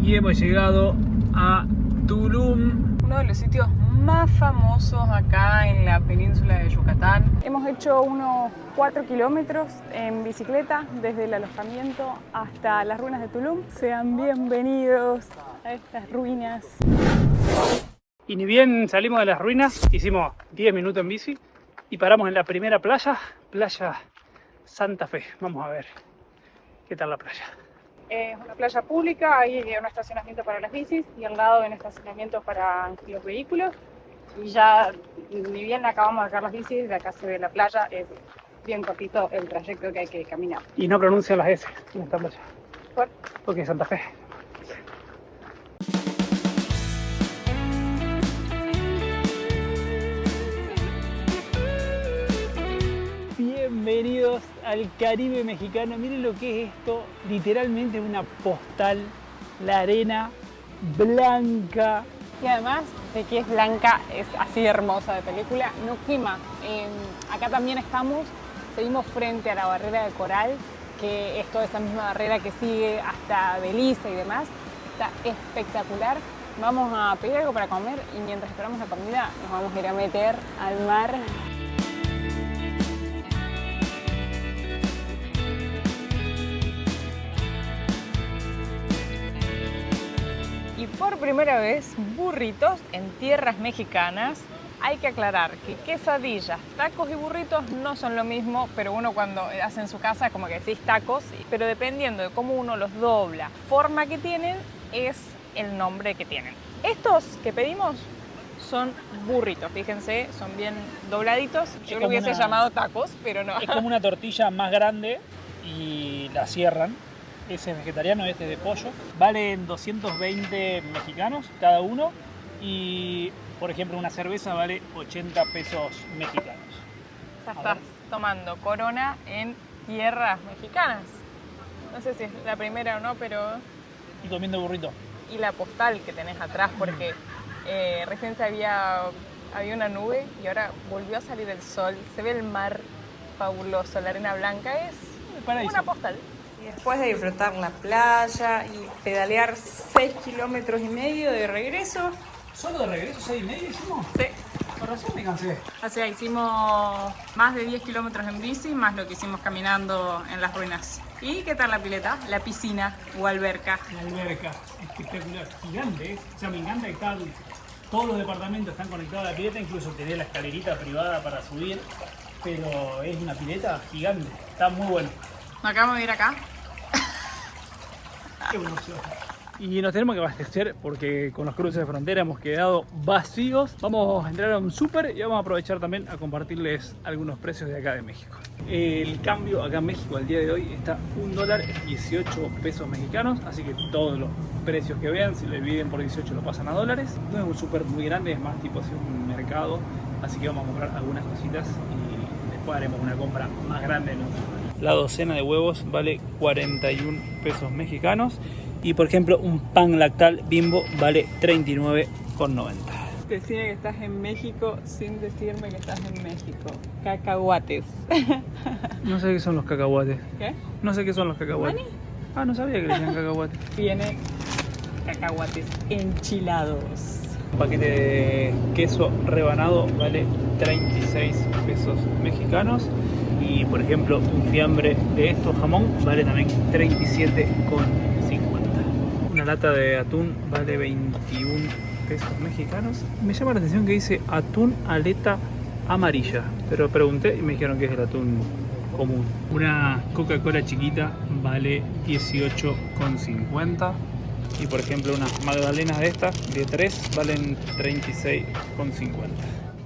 y hemos llegado a Tulum. Uno de los sitios más famosos acá en la península de Yucatán. Hemos hecho unos 4 kilómetros en bicicleta desde el alojamiento hasta las ruinas de Tulum. Sean bienvenidos a estas ruinas. Y ni bien salimos de las ruinas, hicimos 10 minutos en bici y paramos en la primera playa, Playa Santa Fe. Vamos a ver qué tal la playa. Es una playa pública, hay un estacionamiento para las bicis y al lado un estacionamiento para los vehículos. Y ya, ni bien acabamos de sacar las bicis, de acá se ve la playa, es bien cortito el trayecto que hay que caminar. Y no pronuncia las S en esta playa. ¿Por? Porque es Santa Fe. Bienvenidos al Caribe mexicano. Miren lo que es esto, literalmente una postal, la arena blanca. Y además de que es blanca, es así hermosa de película, no quema. Acá también seguimos frente a la barrera de coral, que es toda esa misma barrera que sigue hasta Belice y demás. Está espectacular. Vamos a pedir algo para comer y mientras esperamos la comida nos vamos a ir a meter al mar. Y por primera vez, burritos en tierras mexicanas. Hay que aclarar que quesadillas, tacos y burritos no son lo mismo, pero uno cuando hace en su casa es como que decís tacos, pero dependiendo de cómo uno los dobla, forma que tienen, es el nombre que tienen. Estos que pedimos son burritos, fíjense, son bien dobladitos. Yo lo hubiese llamado tacos, pero no. Es como una tortilla más grande y la cierran. Ese es vegetariano, este es de pollo. Valen 220 mexicanos cada uno y, por ejemplo, una cerveza vale 80 pesos mexicanos. Ya estás tomando Corona en tierras mexicanas. No sé si es la primera o no, pero... Y comiendo burrito. Y la postal que tenés atrás, porque recién había una nube y ahora volvió a salir el sol. Se ve el mar fabuloso, la arena blanca. Es una postal. Y después de disfrutar la playa y pedalear 6 kilómetros y medio de regreso. ¿Solo de regreso 6,5 hicimos? Sí. Por razón me cansé. O sea, hicimos más de 10 kilómetros en bici, más lo que hicimos caminando en las ruinas. ¿Y qué tal la pileta? La piscina o alberca. La alberca, espectacular, gigante, ¿eh? O sea, me encanta que todos los departamentos están conectados a la pileta, incluso tenés la escalerita privada para subir, pero es una pileta gigante, está muy bueno. Nos acabamos de ir acá. Qué emoción. Y nos tenemos que abastecer porque con los cruces de frontera hemos quedado vacíos. Vamos a entrar a un súper y vamos a aprovechar también a compartirles algunos precios de acá de México. El cambio acá en México al día de hoy está $1 es 18 pesos mexicanos, así que todos los precios que vean, si lo dividen por 18 lo pasan a dólares. No es un súper muy grande, es más tipo así un mercado, así que vamos a comprar algunas cositas y después haremos una compra más grande, ¿no? La docena de huevos vale 41 pesos mexicanos. Y por ejemplo, un pan lactal Bimbo vale 39,90. Decime que estás en México sin decirme que estás en México. Cacahuates. No sé qué son los cacahuates. ¿Qué? No sé qué son los cacahuates. ¿Mani? Ah, no sabía que le decían cacahuates. Viene cacahuates enchilados. Un paquete de queso rebanado vale 36 pesos mexicanos. Y por ejemplo, un fiambre de estos jamón vale también 37,50. Una lata de atún vale 21 pesos mexicanos. Me llama la atención que dice atún aleta amarilla, pero pregunté y me dijeron que es el atún común. Una Coca-Cola chiquita vale 18,50. Y por ejemplo, unas magdalenas de estas, de 3, valen 36,50.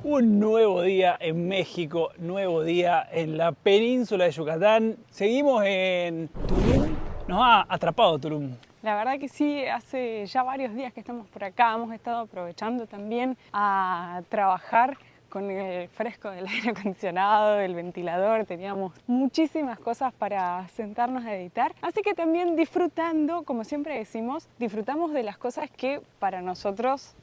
Un nuevo día en México, nuevo día en la península de Yucatán. Seguimos en Tulum. Nos ha atrapado Tulum. La verdad que sí, hace ya varios días que estamos por acá. Hemos estado aprovechando también a trabajar con el fresco del aire acondicionado, del ventilador, teníamos muchísimas cosas para sentarnos a editar. Así que también disfrutando, como siempre decimos, disfrutamos de las cosas que para nosotros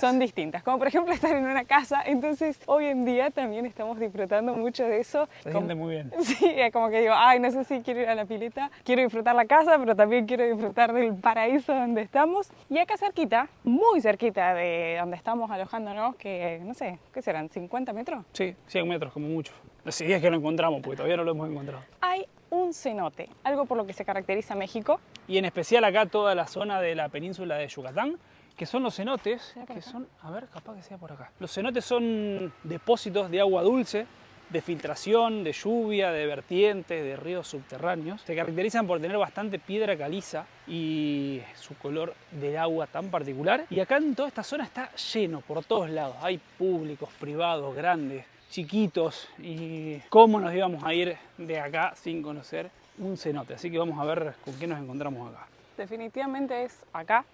son distintas. Como por ejemplo estar en una casa, entonces hoy en día también estamos disfrutando mucho de eso. Se siente muy bien. Sí, es como que digo, ay, no sé si quiero ir a la pileta, quiero disfrutar la casa, pero también quiero disfrutar del paraíso donde estamos. Y acá cerquita, muy cerquita de donde estamos alojándonos, que no sé, ¿qué serán? ¿50 metros? Sí, 100 metros como mucho. Si es que lo encontramos, porque todavía no lo hemos encontrado. Hay un cenote, algo por lo que se caracteriza México. Y en especial acá toda la zona de la península de Yucatán, que son los cenotes, que son, a ver, capaz que sea por acá. Los cenotes son depósitos de agua dulce, de filtración, de lluvia, de vertientes, de ríos subterráneos. Se caracterizan por tener bastante piedra caliza y su color del agua tan particular. Y acá en toda esta zona está lleno por todos lados. Hay públicos, privados, grandes, chiquitos. Y cómo nos íbamos a ir de acá sin conocer un cenote. Así que vamos a ver con qué nos encontramos acá. Definitivamente es acá,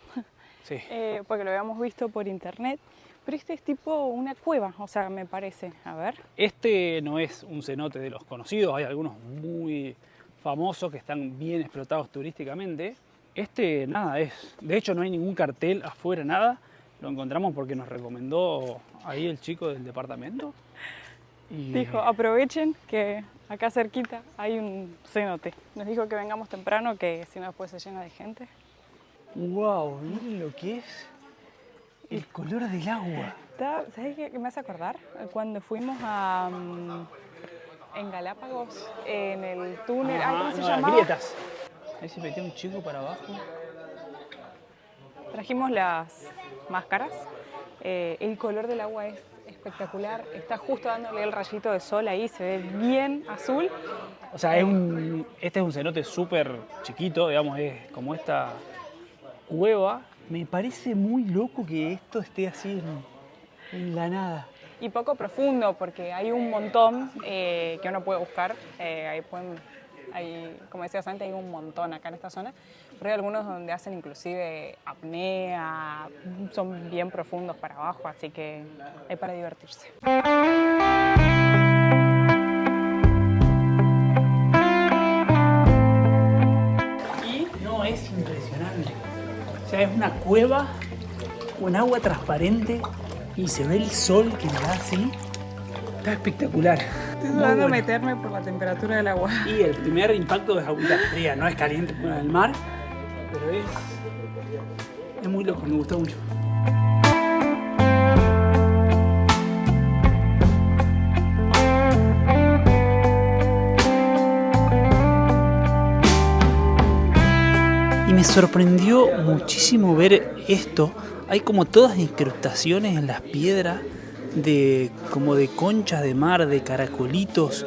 Sí. porque lo habíamos visto por internet. Pero este es tipo una cueva, o sea, me parece. A ver. Este no es un cenote de los conocidos, hay algunos muy famosos que están bien explotados turísticamente. Este nada es, de hecho no hay ningún cartel afuera, nada. Lo encontramos porque nos recomendó ahí el chico del departamento. Y Dijo, aprovechen que acá cerquita hay un cenote. Nos dijo que vengamos temprano, que si no después se llena de gente. ¡Wow! Miren lo que es el color del agua. ¿Sabes qué me hace acordar? Cuando fuimos a en Galápagos, en el túnel, ¿cómo se llamaba? Las grietas. Ahí se metió un chico para abajo. Trajimos las máscaras. El color del agua es espectacular. Está justo dándole el rayito de sol ahí, se ve bien azul. O sea, este es un cenote súper chiquito, digamos, es como esta cueva. Me parece muy loco que esto esté así en la nada. Y poco profundo, porque hay un montón que uno puede buscar. Como decías antes, hay un montón acá en esta zona. Pero hay algunos donde hacen inclusive apnea, son bien profundos para abajo, así que hay para divertirse. Y no es impresionante. O sea, es una cueva con agua transparente y se ve el sol que le da así. Está espectacular. Estoy dudando de meterme por la temperatura del agua. Y el primer impacto es agüita fría, no es caliente como en el mar, pero es muy loco, me gustó mucho. Y me sorprendió muchísimo ver esto. Hay como todas incrustaciones en las piedras como de conchas de mar, de caracolitos.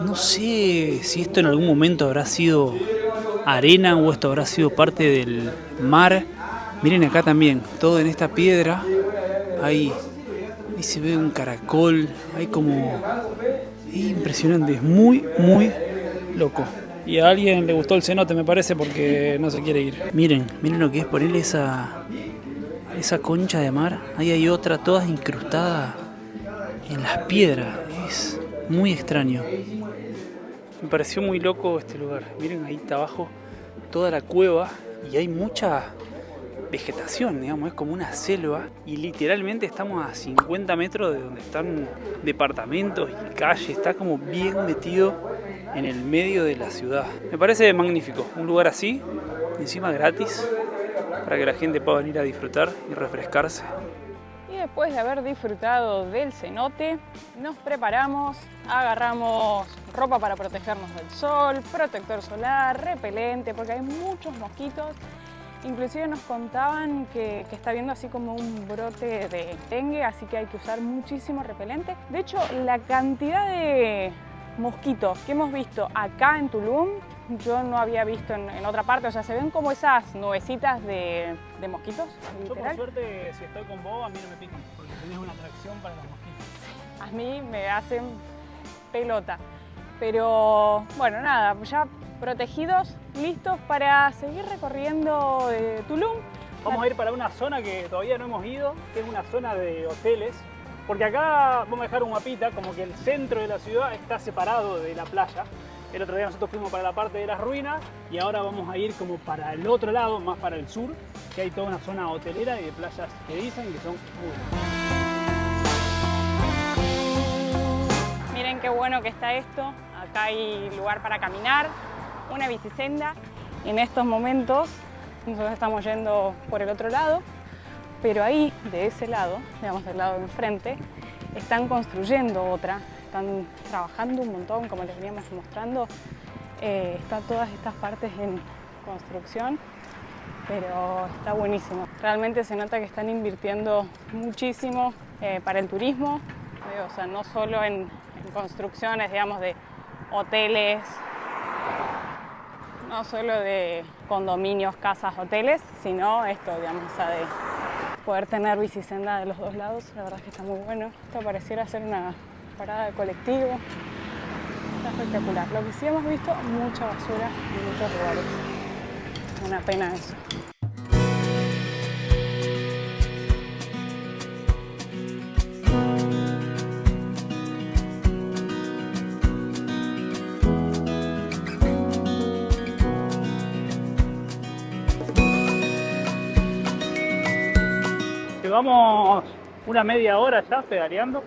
No sé si esto en algún momento habrá sido arena o esto habrá sido parte del mar. Miren acá también, todo en esta piedra. Ahí se ve un caracol. Hay como... Es impresionante, es muy, muy loco. Y a alguien le gustó el cenote, me parece, porque no se quiere ir. Miren lo que es ponerle esa concha de mar. Ahí hay otra, todas incrustadas en las piedras. Es muy extraño. Me pareció muy loco este lugar. Miren, ahí está abajo toda la cueva y hay mucha vegetación, digamos, es como una selva. Y literalmente estamos a 50 metros de donde están departamentos y calles. Está como bien metido en el medio de la ciudad. Me parece magnífico, un lugar así, encima gratis, para que la gente pueda venir a disfrutar y refrescarse. Y después de haber disfrutado del cenote, nos preparamos, agarramos ropa para protegernos del sol, protector solar, repelente, porque hay muchos mosquitos. Inclusive nos contaban que está habiendo así como un brote de dengue, así que hay que usar muchísimo repelente. De hecho, la cantidad de mosquitos que hemos visto acá en Tulum, yo no había visto en otra parte. O sea, se ven como esas nubecitas de mosquitos, Yo por literal. suerte, si estoy con vos, a mí no me pican, porque tenés una atracción para los mosquitos. A mí me hacen pelota. Pero bueno, nada, ya protegidos, listos para seguir recorriendo Tulum. Vamos a ir para una zona que todavía no hemos ido, que es una zona de hoteles, Porque acá vamos a dejar un mapita, como que el centro de la ciudad está separado de la playa. El otro día nosotros fuimos para la parte de las ruinas y ahora vamos a ir como para el otro lado, más para el sur, que hay toda una zona hotelera y de playas que dicen que son muy buenas. Miren qué bueno que está esto. Acá hay lugar para caminar, una bicisenda. En estos momentos nosotros estamos yendo por el otro lado, pero ahí, de ese lado, digamos del lado de enfrente, están construyendo otra. Están trabajando un montón, como les veníamos mostrando. Están todas estas partes en construcción, pero está buenísimo. Realmente se nota que están invirtiendo muchísimo para el turismo, o sea, no solo en construcciones, digamos, de hoteles, no solo de condominios, casas, hoteles, sino esto, digamos, o sea, de poder tener bicisenda de los dos lados. La verdad es que está muy bueno. Esto pareciera ser una parada de colectivo. Está espectacular. Lo que sí hemos visto, mucha basura en muchos lugares. Una pena eso. Llevamos una media hora ya pedaleando,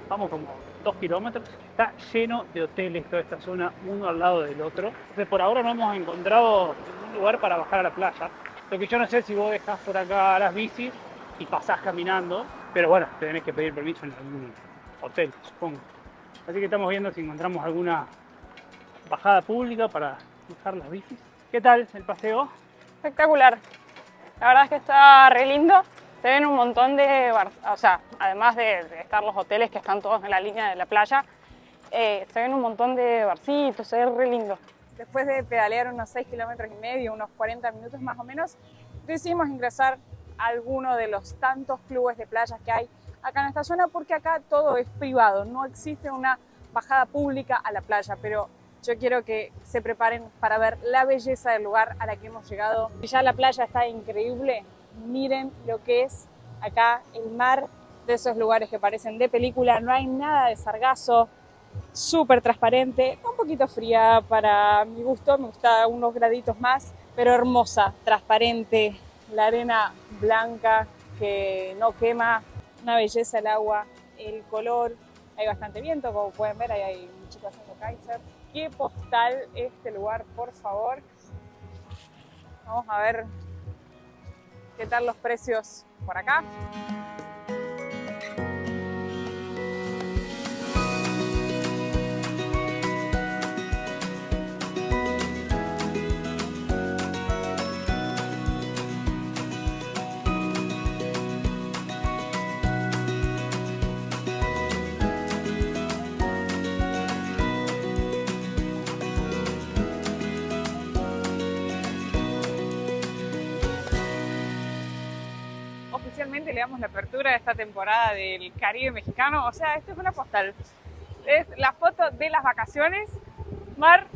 vamos como 2 kilómetros. Está lleno de hoteles toda esta zona, uno al lado del otro. Entonces por ahora no hemos encontrado ningún lugar para bajar a la playa. Lo que yo no sé si vos dejás por acá las bicis y pasás caminando, pero bueno, tenés que pedir permiso en algún hotel, supongo. Así que estamos viendo si encontramos alguna bajada pública para dejar las bicis. ¿Qué tal el paseo? Espectacular. La verdad es que está re lindo. Se ven un montón de, o sea, además de estar los hoteles que están todos en la línea de la playa, se ven un montón de barcitos, se ve re lindo. Después de pedalear unos 6 kilómetros y medio, unos 40 minutos más o menos, decidimos ingresar a alguno de los tantos clubes de playas que hay acá en esta zona, porque acá todo es privado, no existe una bajada pública a la playa, pero yo quiero que se preparen para ver la belleza del lugar a la que hemos llegado. Ya la playa está increíble. Miren lo que es acá el mar, de esos lugares que parecen de película. No hay nada de sargazo, súper transparente, un poquito fría para mi gusto, me gusta unos graditos más, pero hermosa, transparente, la arena blanca que no quema, una belleza el agua, el color. Hay bastante viento, como pueden ver, ahí hay un chico haciendo kitesurf. Qué postal este lugar, por favor. Vamos a ver qué tal los precios por acá. Oficialmente le damos la apertura de esta temporada del Caribe mexicano. O sea, esto es una postal. Es la foto de las vacaciones, mar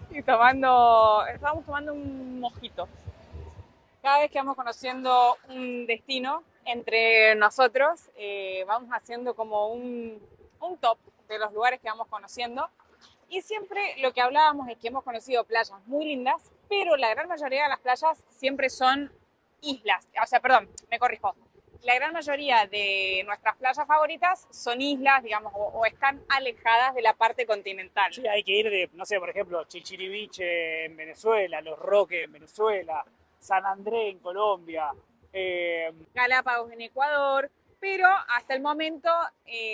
y estábamos tomando un mojito. Cada vez que vamos conociendo un destino entre nosotros, vamos haciendo como un top de los lugares que vamos conociendo. Y siempre lo que hablábamos es que hemos conocido playas muy lindas, pero la gran mayoría de las playas siempre son islas. O sea, perdón, me corrijo. La gran mayoría de nuestras playas favoritas son islas, digamos, o están alejadas de la parte continental. Sí, hay que ir de, no sé, por ejemplo, Chichiriviche en Venezuela, Los Roques en Venezuela, San Andrés en Colombia, Galápagos en Ecuador, pero hasta el momento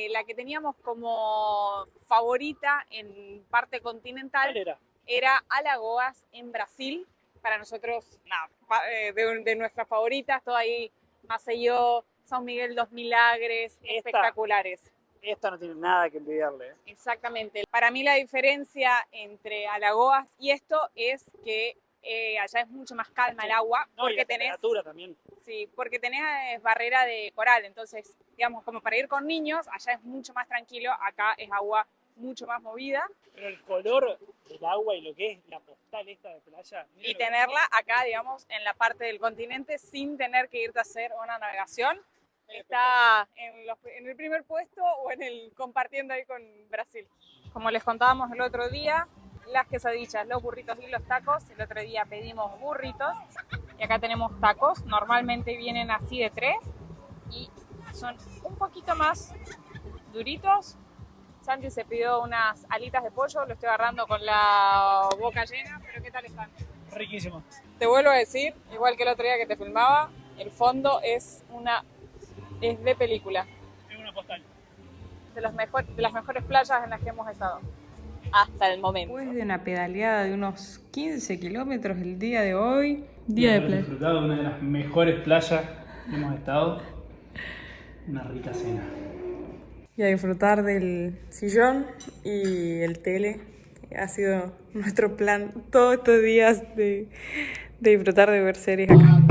la que teníamos como favorita en parte continental era Alagoas en Brasil. Para nosotros, nada, de nuestras favoritas, todo ahí, Maceió, São Miguel dos Milagres, espectaculares. Esta no tiene nada que envidiarle. Exactamente. Para mí la diferencia entre Alagoas y esto es que allá es mucho más calma el agua. No, porque y la temperatura también. Sí, porque tenés barrera de coral, entonces, digamos, como para ir con niños, allá es mucho más tranquilo, acá es agua mucho más movida. Pero el color del agua y lo que es la postal esta de playa. Y tenerla acá, digamos, en la parte del continente sin tener que irte a hacer una navegación. está en el primer puesto o compartiendo ahí con Brasil. Como les contábamos el otro día, las quesadillas, los burritos y los tacos. El otro día pedimos burritos y acá tenemos tacos. Normalmente vienen así de 3 y son un poquito más duritos. Santi se pidió unas alitas de pollo, lo estoy agarrando con la boca llena, pero ¿qué tal están? Riquísimo. Te vuelvo a decir, igual que el otro día que te filmaba, el fondo es de película. Es una postal. De las mejores playas en las que hemos estado hasta el momento. Después de una pedaleada de unos 15 kilómetros el día de hoy, día de playa. Disfrutado de una de las mejores playas que hemos estado. Una rica cena. Y a disfrutar del sillón y el tele. Ha sido nuestro plan todos estos días de disfrutar de ver series acá.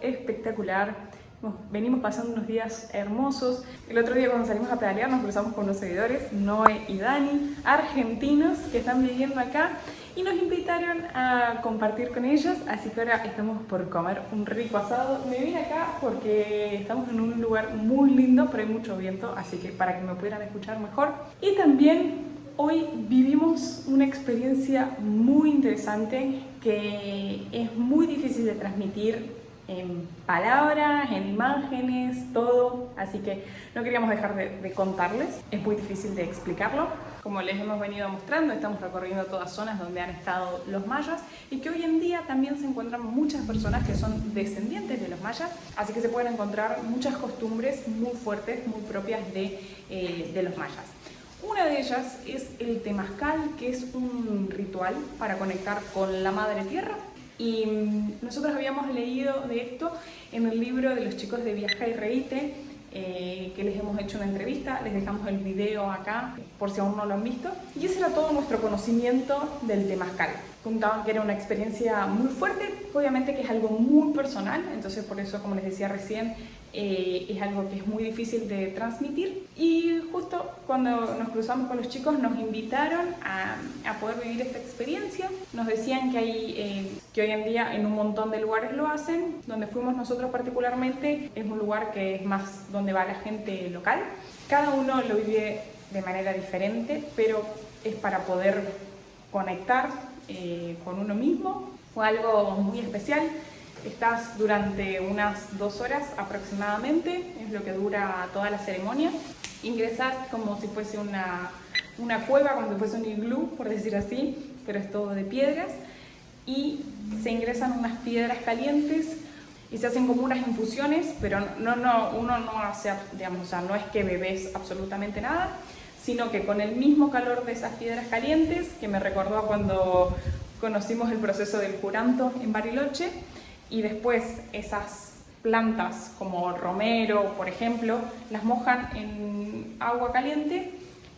Espectacular. Venimos pasando unos días hermosos. El otro día cuando salimos a pedalear nos cruzamos con unos seguidores, Noé y Dani, argentinos que están viviendo acá y nos invitaron a compartir con ellos, así que ahora estamos por comer un rico asado. Me vine acá porque estamos en un lugar muy lindo, pero hay mucho viento, así que para que me pudieran escuchar mejor. Y también hoy vivimos una experiencia muy interesante que es muy difícil de transmitir en palabras, en imágenes, todo, así que no queríamos dejar de contarles, es muy difícil de explicarlo. Como les hemos venido mostrando, estamos recorriendo todas zonas donde han estado los mayas y que hoy en día también se encuentran muchas personas que son descendientes de los mayas, así que se pueden encontrar muchas costumbres muy fuertes, muy propias de los mayas. Una de ellas es el temazcal, que es un ritual para conectar con la madre tierra. Y nosotros habíamos leído de esto en el libro de los chicos de Viaja y Reíte, que les hemos hecho una entrevista, les dejamos el video acá por si aún no lo han visto. Y ese era todo nuestro conocimiento del temazcal. Contaban que era una experiencia muy fuerte, obviamente que es algo muy personal, entonces por eso, como les decía recién, es algo que es muy difícil de transmitir. Y justo cuando nos cruzamos con los chicos nos invitaron a poder vivir esta experiencia. Nos decían que hoy en día en un montón de lugares lo hacen. Donde fuimos nosotros particularmente es un lugar que es más donde va la gente local. Cada uno lo vive de manera diferente, pero es para poder conectar con uno mismo. Fue algo muy especial. Estás durante unas 2 horas aproximadamente, es lo que dura toda la ceremonia. Ingresas como si fuese una cueva, como si fuese un iglú, por decir así, pero es todo de piedras. Y se ingresan unas piedras calientes y se hacen como unas infusiones, pero uno no hace, digamos, o sea, no es que bebes absolutamente nada, sino que con el mismo calor de esas piedras calientes, que me recordó a cuando conocimos el proceso del curanto en Bariloche, y después esas plantas como romero, por ejemplo, las mojan en agua caliente.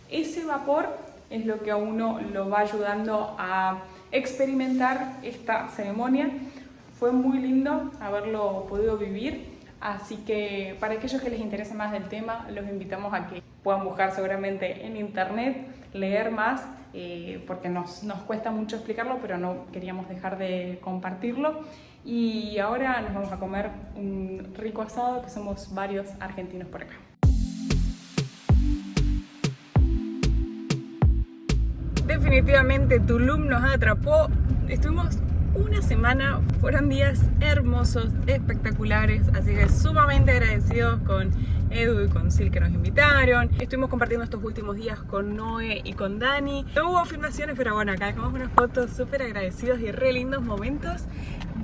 Ese vapor es lo que a uno lo va ayudando a experimentar esta ceremonia. Fue muy lindo haberlo podido vivir, así que para aquellos que les interese más del tema, los invitamos a que puedan buscar seguramente en internet, leer más, porque nos cuesta mucho explicarlo, pero no queríamos dejar de compartirlo. Y ahora nos vamos a comer un rico asado, que somos varios argentinos por acá. Definitivamente Tulum nos atrapó. Estuvimos una semana, fueron días hermosos, espectaculares, así que sumamente agradecidos con Edu y con Sil que nos invitaron. Estuvimos compartiendo estos últimos días con Noé y con Dani. No hubo filmaciones, pero bueno, acá dejamos unas fotos súper agradecidos y re lindos momentos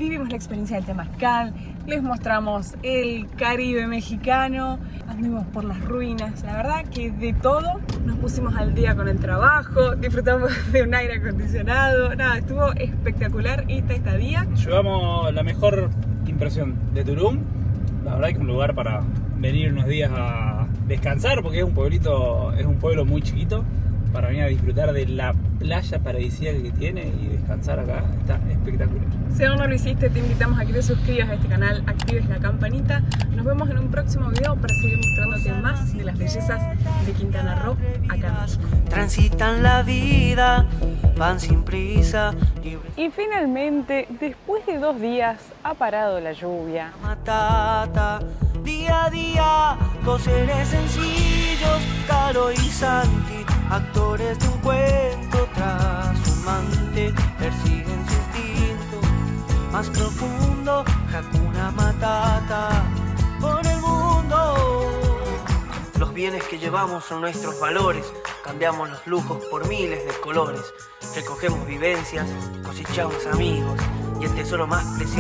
vivimos la experiencia del Temazcal, les mostramos el Caribe mexicano, anduvimos por las ruinas, la verdad que de todo, nos pusimos al día con el trabajo, disfrutamos de un aire acondicionado, nada, estuvo espectacular esta estadía. Llevamos la mejor impresión de Tulum, la verdad que es un lugar para venir unos días a descansar porque es un pueblo muy chiquito, para venir a disfrutar de la playa paradisíaca que tiene y descansar acá, está espectacular. Si aún no lo hiciste, te invitamos a que te suscribas a este canal, actives la campanita. Nos vemos en un próximo video para seguir mostrándote más de las bellezas de Quintana Roo acá en México. Transitan la vida, van sin prisa, libres. Y finalmente, después de 2 días, ha parado la lluvia. Matata, día a día, 2 seres sencillos, Caro y Santi, actores de un cuento tras un amante, persiguen su instinto más profundo, Hakuna Matata, por el mundo. Los bienes que llevamos son nuestros valores, cambiamos los lujos por miles de colores, recogemos vivencias, cosechamos amigos y el tesoro más preciado